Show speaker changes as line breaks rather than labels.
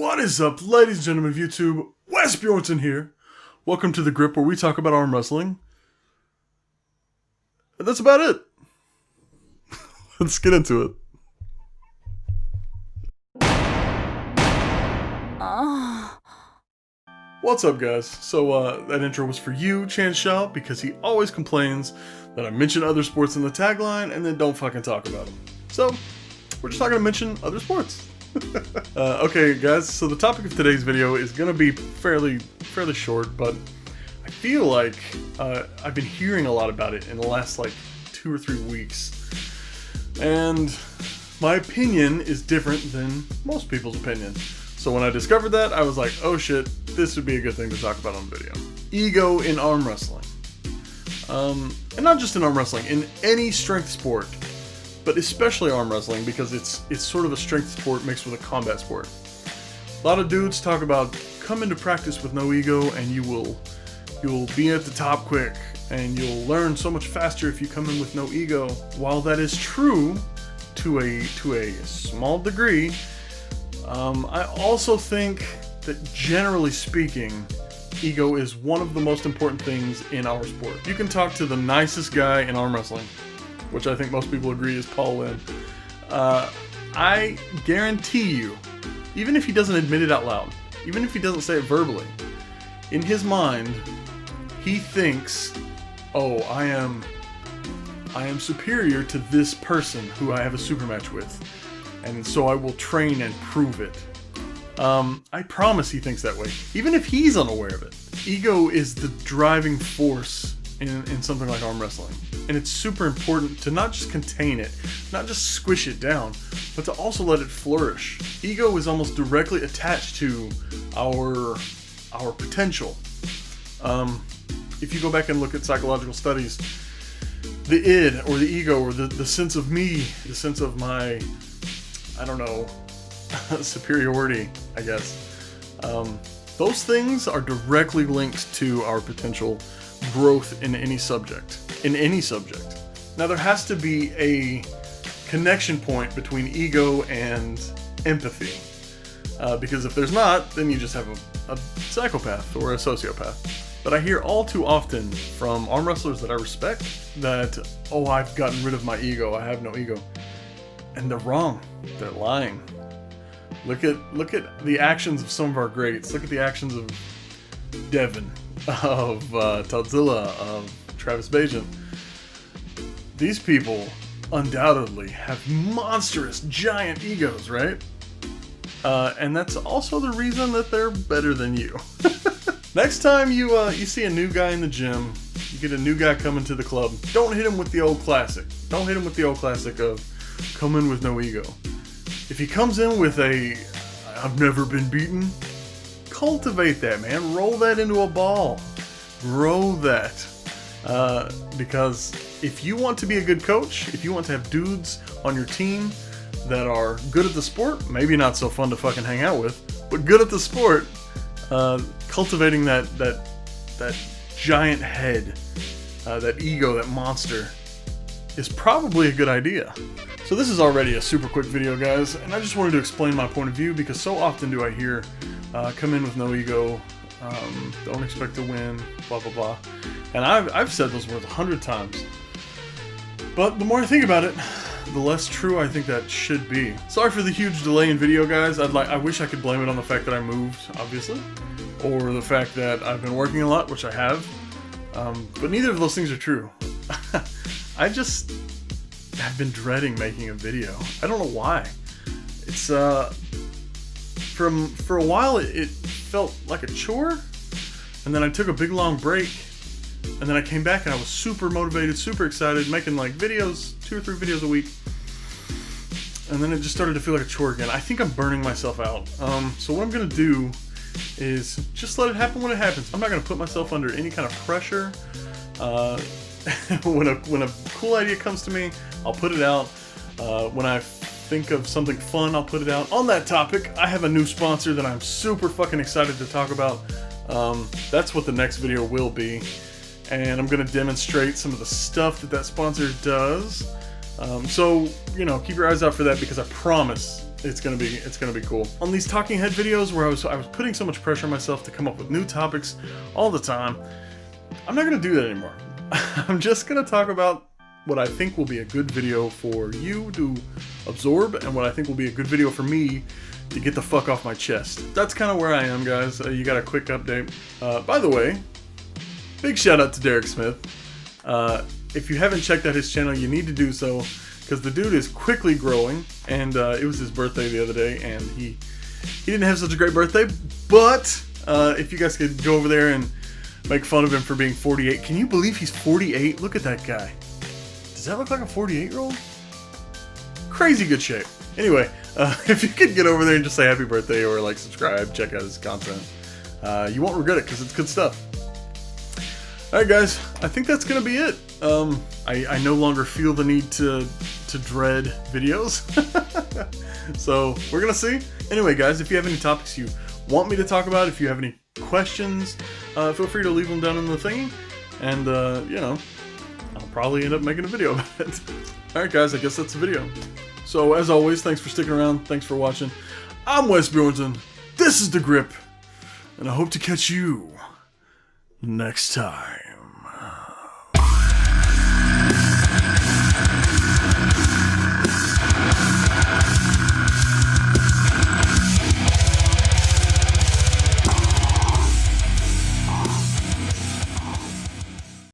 What is up, ladies and gentlemen of YouTube? Wes Björnsson here. Welcome to The Grip, where we talk about arm wrestling. And that's about it. Let's get into it. What's up, guys? So, that intro was for you, Chan Shaw, because he always complains that I mention other sports in the tagline and then don't fucking talk about them. So, we're just not going to mention other sports. Okay, guys, so the topic of today's video is going to be fairly short, but I feel like I've been hearing a lot about it in the last, 2 or 3 weeks. And my opinion is different than most people's opinion. So when I discovered that, I was like, oh shit, this would be a good thing to talk about on video. Ego in arm wrestling. And not just in arm wrestling, in any strength sport. But especially arm wrestling, because it's sort of a strength sport mixed with a combat sport. A lot of dudes talk about come into practice with no ego and you will be at the top quick and you'll learn so much faster if you come in with no ego. While that is true to a small degree, I also think that generally speaking, ego is one of the most important things in our sport. You can talk to the nicest guy in arm wrestling, which I think most people agree is Paul Lynn. I guarantee you, even if he doesn't admit it out loud, even if he doesn't say it verbally, in his mind, he thinks, oh, I am superior to this person who I have a super match with, and so I will train and prove it. I promise he thinks that way, even if he's unaware of it. Ego is the driving force in something like arm wrestling. And it's super important to not just contain it, not just squish it down, but to also let it flourish. Ego is almost directly attached to our potential. If you go back and look at psychological studies, the id, or the ego, or the sense of me, the sense of my, I don't know, superiority, I guess. Those things are directly linked to our potential growth in any subject. Now there has to be a connection point between ego and empathy. Because if there's not, then you just have a psychopath or a sociopath. But I hear all too often from arm wrestlers that I respect that, oh, I've gotten rid of my ego, I have no ego. And they're wrong. They're lying. Look at the actions of some of our greats. Look at the actions of Devin, of Tadzilla, of Travis Bajan. These people undoubtedly have monstrous, giant egos, right? And that's also the reason that they're better than you. Next time you see a new guy in the gym, you get a new guy coming to the club, don't hit him with the old classic. Don't hit him with the old classic of come in with no ego. If he comes in with a I've never been beaten, cultivate that, man. Roll that into a ball. Grow that. Because if you want to be a good coach, if you want to have dudes on your team that are good at the sport, maybe not so fun to fucking hang out with, but good at the sport, cultivating that giant head, that ego, that monster, is probably a good idea. So this is already a super quick video, guys, and I just wanted to explain my point of view because so often do I hear come in with no ego, don't expect to win, blah blah blah. And I've said those words 100 times. But the more I think about it, the less true I think that should be. Sorry for the huge delay in video, guys. I wish I could blame it on the fact that I moved, obviously, or the fact that I've been working a lot, which I have. But neither of those things are true. I've been dreading making a video. I don't know why. It's for a while it felt like a chore, and then I took a big long break, and then I came back and I was super motivated, super excited, making videos, 2 or 3 videos a week, and then it just started to feel like a chore again. I think I'm burning myself out. So what I'm gonna do is just let it happen when it happens. I'm not gonna put myself under any kind of pressure. When a cool idea comes to me, I'll put it out. When I think of something fun, I'll put it out. On that topic, I have a new sponsor that I'm super fucking excited to talk about. That's what the next video will be. And I'm going to demonstrate some of the stuff that sponsor does. So, keep your eyes out for that, because I promise it's gonna be cool. On these talking head videos where I was putting so much pressure on myself to come up with new topics all the time, I'm not gonna do that anymore. I'm just gonna talk about what I think will be a good video for you to absorb, and what I think will be a good video for me to get the fuck off my chest. That's kind of where I am, guys. You got a quick update. By the way, big shout out to Derek Smith. If you haven't checked out his channel, you need to do so, because the dude is quickly growing, and it was his birthday the other day, and he didn't have such a great birthday, but if you guys could go over there and make fun of him for being 48. Can you believe he's 48? Look at that guy. Does that look like a 48-year-old? Crazy good shape. Anyway, if you could get over there and just say happy birthday, or like subscribe, check out his content, you won't regret it, because it's good stuff. Alright guys, I think that's gonna be it. I no longer feel the need to dread videos. So we're gonna see. Anyway guys, if you have any topics you want me to talk about, if you have any questions, feel free to leave them down in the thingy, and you know, I'll probably end up making a video about it. Alright guys, I guess that's the video. So as always, thanks for sticking around, thanks for watching. I'm Wes Björnsson, this is The Grip, and I hope to catch you next time.